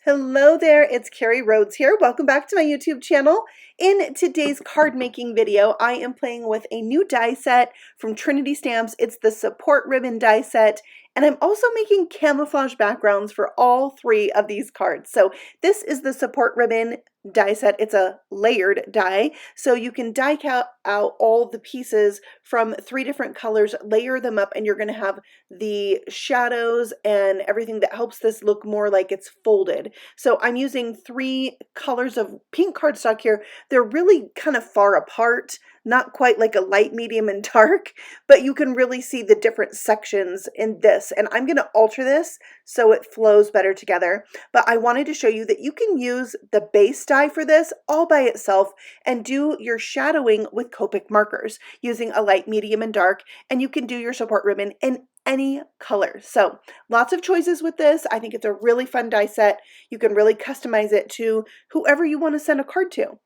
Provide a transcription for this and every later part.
Hello there, it's Carrie Rhodes here. Welcome back to my YouTube channel. In today's card making video, I am playing with a new die set from Trinity Stamps. It's the support ribbon die set, and I'm also making camouflage backgrounds for all three of these cards. So this is the support ribbon die set. It's a layered die, so you can die cut out all the pieces from three different colors, layer them up, and you're going to have the shadows and everything that helps this look more like it's folded. So I'm using three colors of pink cardstock here. They're really kind of far apart, not quite like a light, medium, and dark, but you can really see the different sections in this. And I'm going to alter this so it flows better together. But I wanted to show you that you can use the base die for this all by itself and do your shadowing with Copic markers using a light, medium, and dark. And you can do your support ribbon in any color. So lots of choices with this. I think it's a really fun die set. You can really customize it to whoever you want to send a card to,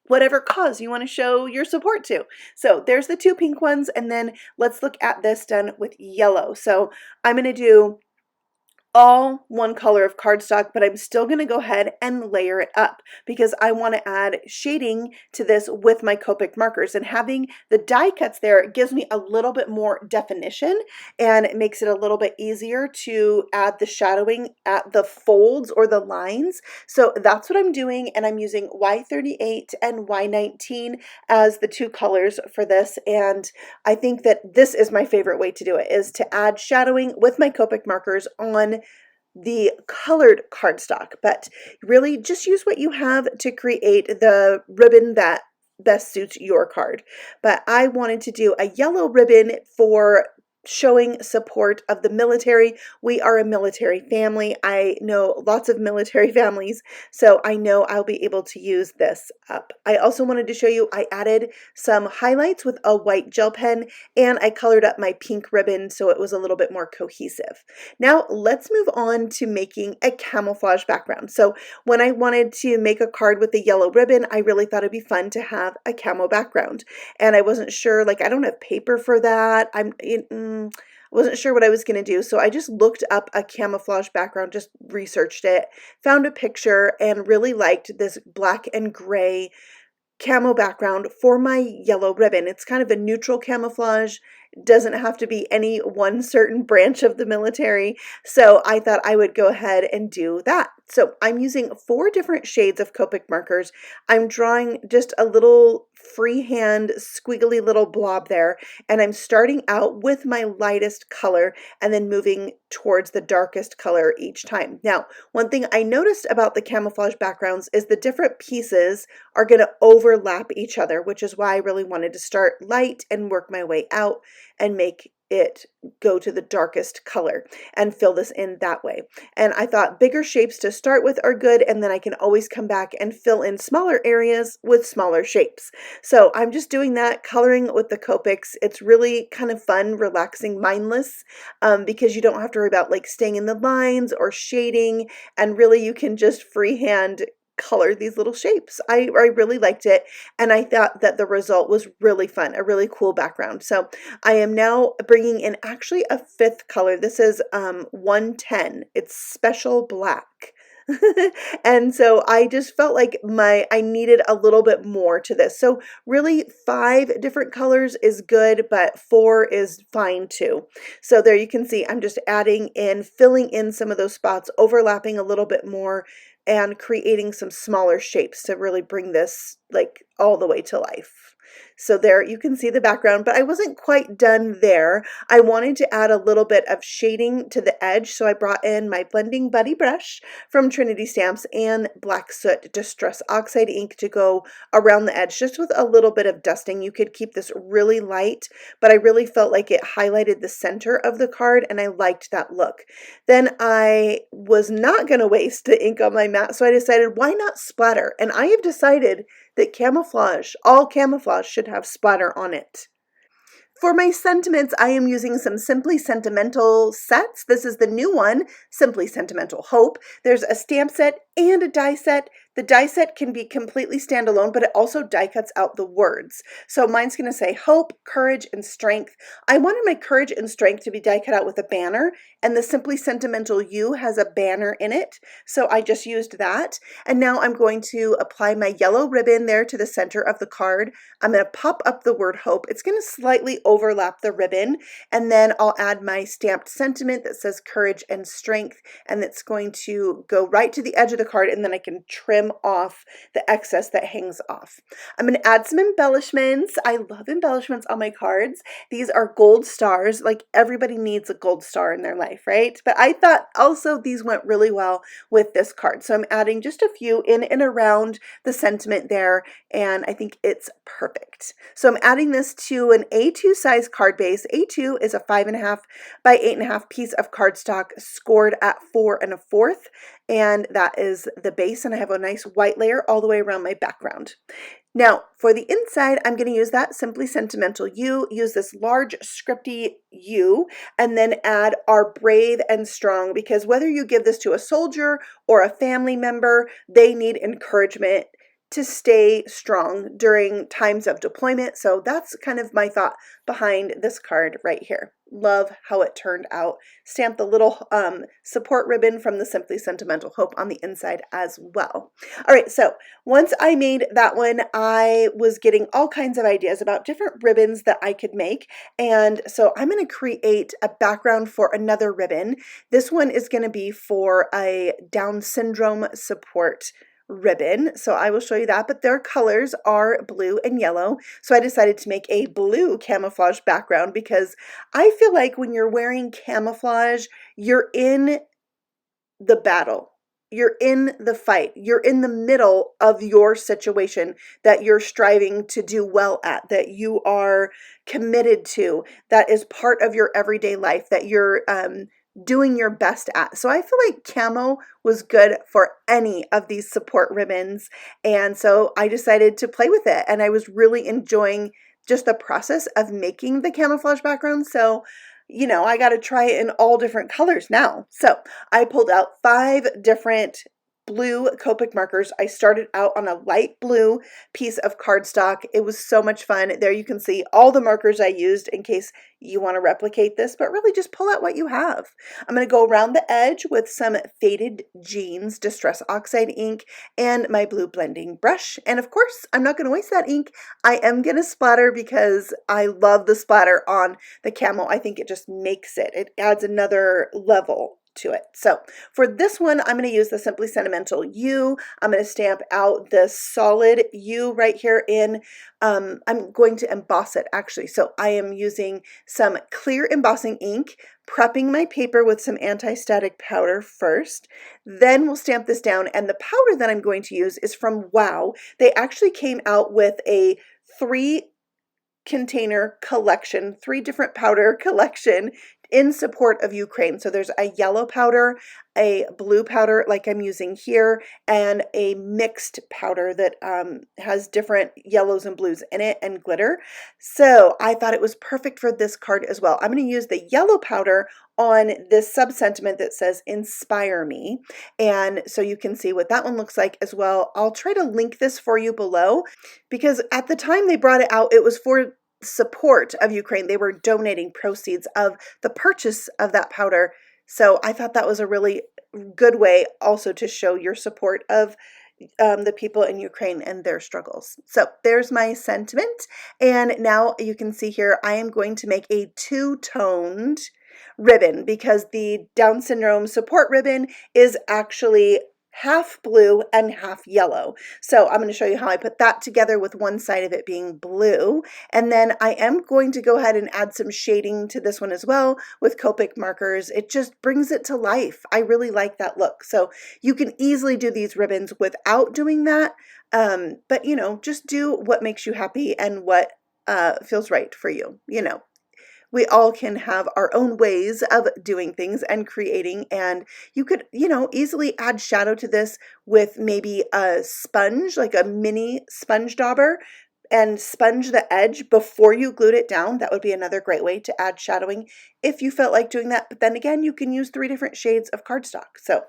whatever cause you want to show your support to. So there's the two pink ones, and then let's look at this done with yellow. So I'm going to do all one color of cardstock, but I'm still going to go ahead and layer it up because I want to add shading to this with my Copic markers, and having the die cuts there gives me a little bit more definition and it makes it a little bit easier to add the shadowing at the folds or the lines. So that's what I'm doing, and I'm using Y38 and Y19 as the two colors for this, and I think that this is my favorite way to do it, is to add shadowing with my Copic markers on the colored cardstock. But really just use what you have to create the ribbon that best suits your card. But I wanted to do a yellow ribbon for showing support of the military. We are a military family. I know lots of military families, so I know I'll be able to use this up. I also wanted to show you I added some highlights with a white gel pen, and I colored up my pink ribbon so it was a little bit more cohesive. Now let's move on to making a camouflage background. So when I wanted to make a card with the yellow ribbon, I really thought it'd be fun to have a camo background, and I wasn't sure, like I don't have paper for that. I wasn't sure what I was going to do, so I just looked up a camouflage background, just researched it, found a picture, and really liked this black and gray camo background for my yellow ribbon. It's kind of a neutral camouflage. It doesn't have to be any one certain branch of the military, so I thought I would go ahead and do that. So I'm using 4 different shades of Copic markers. I'm drawing just a little freehand squiggly little blob there, and I'm starting out with my lightest color and then moving towards the darkest color each time. Now, one thing I noticed about the camouflage backgrounds is the different pieces are going to overlap each other, which is why I really wanted to start light and work my way out and make it go to the darkest color and fill this in that way. And I thought bigger shapes to start with are good, and then I can always come back and fill in smaller areas with smaller shapes. So I'm just doing that, coloring with the Copics. It's really kind of fun, relaxing, mindless, because you don't have to worry about like staying in the lines or shading, and really you can just freehand color these little shapes. I really liked it, and I thought that the result was really fun, a really cool background. So I am now bringing in actually a 5th color. This is 110. It's special black. And so I just felt like I needed a little bit more to this. So really 5 different colors is good, but 4 is fine too. So there you can see I'm just adding in, filling in some of those spots, overlapping a little bit more, and creating some smaller shapes to really bring this like all the way to life. So there you can see the background, but I wasn't quite done there. I wanted to add a little bit of shading to the edge, so I brought in my Blending Buddy brush from Trinity Stamps and Black Soot Distress Oxide ink to go around the edge, just with a little bit of dusting. You could keep this really light, but I really felt like it highlighted the center of the card, and I liked that look. Then I was not going to waste the ink on my mat, so I decided, why not splatter? And I have decided that camouflage, all camouflage, should have splatter on it. For my sentiments, I am using some Simply Sentimental sets. This is the new one, Simply Sentimental Hope. There's a stamp set and a die set. The die set can be completely standalone, but it also die cuts out the words. So mine's going to say hope, courage, and strength. I wanted my courage and strength to be die cut out with a banner, and the Simply Sentimental U has a banner in it. So I just used that. And now I'm going to apply my yellow ribbon there to the center of the card. I'm going to pop up the word hope. It's going to slightly overlap the ribbon, and then I'll add my stamped sentiment that says courage and strength, and it's going to go right to the edge of the card, and then I can trim off the excess that hangs off. I'm going to add some embellishments. I love embellishments on my cards. These are gold stars. Like, everybody needs a gold star in their life, right? But I thought also these went really well with this card. So I'm adding just a few in and around the sentiment there, and I think it's perfect. So I'm adding this to an A2 size card base. A2 is a 5.5 by 8.5 piece of cardstock scored at 4 1/4, and that is the base, and I have a nice white layer all the way around my background. Now, for the inside, I'm going to use that Simply Sentimental U, use this large scripty U, and then add our brave and strong, because whether you give this to a soldier or a family member, they need encouragement to stay strong during times of deployment. So that's kind of my thought behind this card right here. Love how it turned out. Stamp the little support ribbon from the Simply Sentimental Hope on the inside as well. All right, so once I made that one, I was getting all kinds of ideas about different ribbons that I could make. And so I'm going to create a background for another ribbon. This one is going to be for a Down syndrome support ribbon, so I will show you that, but their colors are blue and yellow. So I decided to make a blue camouflage background, because I feel like when you're wearing camouflage, you're in the battle. You're in the fight. You're in the middle of your situation that you're striving to do well at, that you are committed to, that is part of your everyday life, that you're doing your best at. So I feel like camo was good for any of these support ribbons, and so I decided to play with it, and I was really enjoying just the process of making the camouflage background. So, you know, I got to try it in all different colors now. So I pulled out 5 different blue Copic markers. I started out on a light blue piece of cardstock. It was so much fun. There you can see all the markers I used in case you want to replicate this, but really just pull out what you have. I'm going to go around the edge with some Faded Jeans Distress Oxide ink and my blue blending brush. And of course, I'm not going to waste that ink. I am going to splatter, because I love the splatter on the camo. I think it just makes it. It adds another level to it. So for this one, I'm going to use the Simply Sentimental U. I'm going to stamp out the solid U right here in, I'm going to emboss it actually. So I am using some clear embossing ink, prepping my paper with some anti-static powder first. Then we'll stamp this down, and the powder that I'm going to use is from Wow. They actually came out with a 3-container collection, 3 different powder collection in support of Ukraine. So there's a yellow powder, a blue powder like I'm using here, and a mixed powder that has different yellows and blues in it and glitter. So I thought it was perfect for this card as well. I'm going to use the yellow powder on this sub-sentiment that says Inspire Me, and so you can see what that one looks like as well. I'll try to link this for you below, because at the time they brought it out, it was for support of Ukraine. They were donating proceeds of the purchase of that powder. So I thought that was a really good way also to show your support of the people in Ukraine and their struggles. So there's my sentiment. And now you can see here, I am going to make a 2-toned ribbon, because the Down syndrome support ribbon is actually half blue and half yellow. So I'm going to show you how I put that together, with one side of it being blue. And then I am going to go ahead and add some shading to this one as well with Copic markers. It just brings it to life. I really like that look. So you can easily do these ribbons without doing that. But you know, just do what makes you happy and what feels right for you. You know, we all can have our own ways of doing things and creating, and you could, you know, easily add shadow to this with maybe a sponge, like a mini sponge dauber, and sponge the edge before you glued it down. That would be another great way to add shadowing if you felt like doing that. But then again, you can use 3 different shades of cardstock. So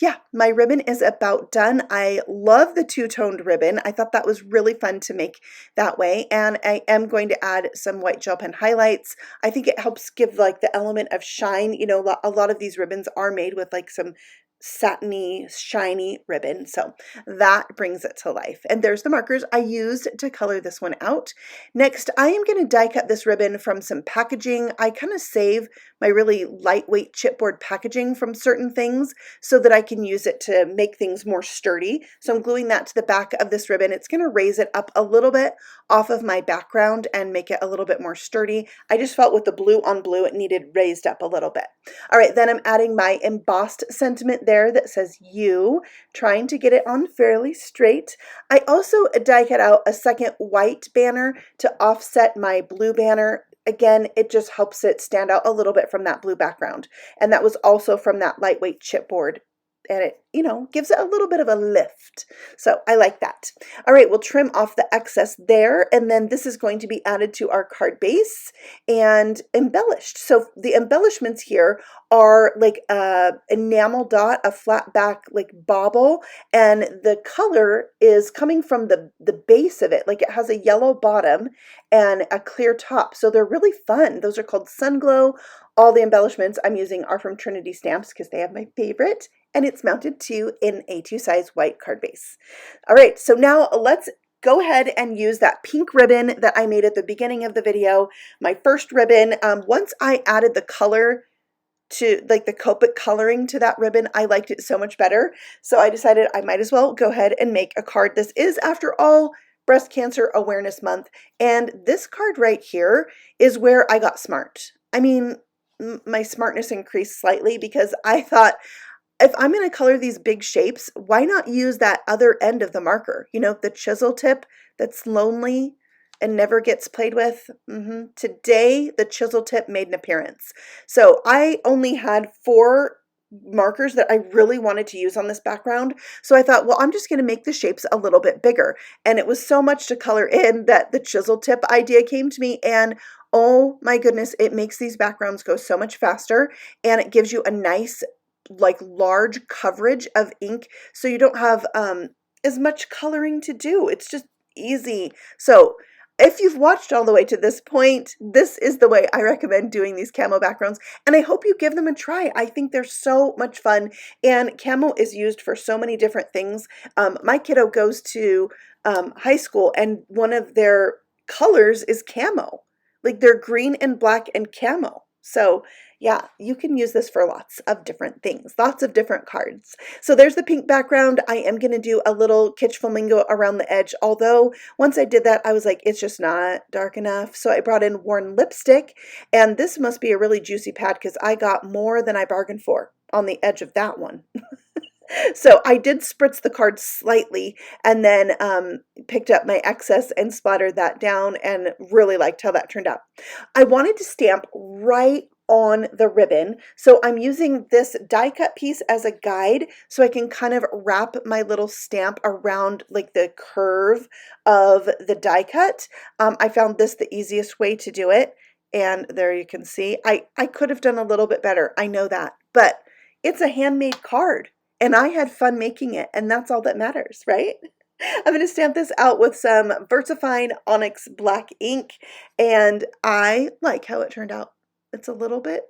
yeah, my ribbon is about done. I love the two-toned ribbon. I thought that was really fun to make that way. And I am going to add some white gel pen highlights. I think it helps give like the element of shine. You know, a lot of these ribbons are made with like some satiny, shiny ribbon. So that brings it to life. And there's the markers I used to color this one out. Next, I am going to die cut this ribbon from some packaging. I kind of save my really lightweight chipboard packaging from certain things so that I can use it to make things more sturdy. So I'm gluing that to the back of this ribbon. It's going to raise it up a little bit off of my background and make it a little bit more sturdy. I just felt with the blue on blue, it needed raised up a little bit. All right, then I'm adding my embossed sentiment there that says you, trying to get it on fairly straight. I also die cut out a second white banner to offset my blue banner. Again, it just helps it stand out a little bit from that blue background. And that was also from that lightweight chipboard. And it, you know, gives it a little bit of a lift. So I like that. All right, we'll trim off the excess there. And then this is going to be added to our card base and embellished. So the embellishments here are like a enamel dot, a flat back like bauble. And the color is coming from the base of it. Like it has a yellow bottom and a clear top. So they're really fun. Those are called Sun Glow. All the embellishments I'm using are from Trinity Stamps because they have my favorite, and it's mounted to an A2 size white card base. All right, so now let's go ahead and use that pink ribbon that I made at the beginning of the video, my first ribbon. Once I added the color to like the Copic coloring to that ribbon, I liked it so much better. So I decided I might as well go ahead and make a card. This is, after all, Breast Cancer Awareness Month, and this card right here is where I got smart. I mean, my smartness increased slightly because I thought, if I'm going to color these big shapes, why not use that other end of the marker? You know, the chisel tip that's lonely and never gets played with. Today, the chisel tip made an appearance. So I only had 4 markers that I really wanted to use on this background. So I thought, well, I'm just going to make the shapes a little bit bigger. And it was so much to color in that the chisel tip idea came to me, and oh my goodness, it makes these backgrounds go so much faster, and it gives you a nice, like, large coverage of ink, so you don't have as much coloring to do. It's just easy. So if you've watched all the way to this point, this is the way I recommend doing these camo backgrounds, and I hope you give them a try. I think they're so much fun, and camo is used for so many different things. My kiddo goes to high school, and one of their colors is camo. Like, they're green and black and camo. So yeah, you can use this for lots of different things, lots of different cards. So there's the pink background. I am going to do a little kitsch flamingo around the edge, although once I did that, I was like, it's just not dark enough. So I brought in worn lipstick, and this must be a really juicy pad because I got more than I bargained for on the edge of that one. So I did spritz the card slightly and then picked up my excess and splattered that down, and really liked how that turned out. I wanted to stamp right on the ribbon, so I'm using this die cut piece as a guide so I can kind of wrap my little stamp around like the curve of the die cut. I found this the easiest way to do it, and there you can see. I could have done a little bit better, I know that, but it's a handmade card. And I had fun making it, and that's all that matters, right? I'm going to stamp this out with some VersaFine Onyx Black ink, and I like how it turned out. It's a little bit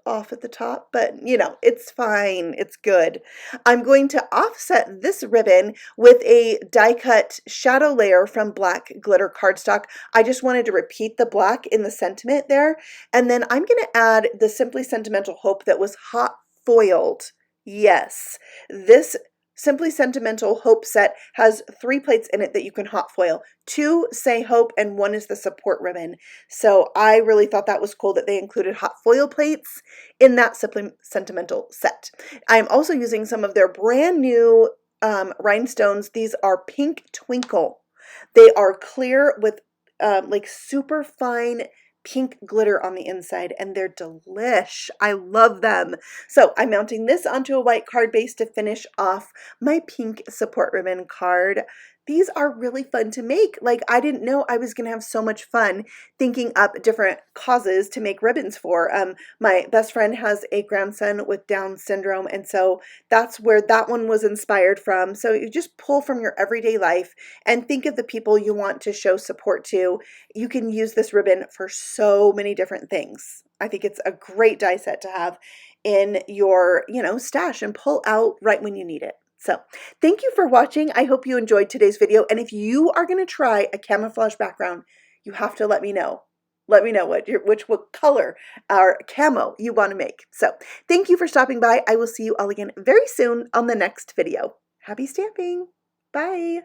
off at the top, but you know, it's fine. It's good. I'm going to offset this ribbon with a die cut shadow layer from black glitter cardstock. I just wanted to repeat the black in the sentiment there, and then I'm going to add the Simply Sentimental Hope that was hot foiled. Yes, this Simply Sentimental Hope set has 3 plates in it that you can hot foil. 2 say Hope and 1 is the support ribbon. So I really thought that was cool that they included hot foil plates in that Simply Sentimental set. I'm also using some of their brand new rhinestones. These are Pink Twinkle. They are clear with like super fine pink glitter on the inside, and they're delish. I love them. So I'm mounting this onto a white card base to finish off my pink support ribbon card. these are really fun to make. Like, I didn't know I was gonna have so much fun thinking up different causes to make ribbons for. My best friend has a grandson with Down syndrome, and so that's where that one was inspired from. So you just pull from your everyday life and think of the people you want to show support to. You can use this ribbon for so many different things. I think it's a great die set to have in your, stash and pull out right when you need it. So thank you for watching. I hope you enjoyed today's video. And if you are going to try a camouflage background, you have to let me know. Let me know what color or camo you want to make. So thank you for stopping by. I will see you all again very soon on the next video. Happy stamping. Bye.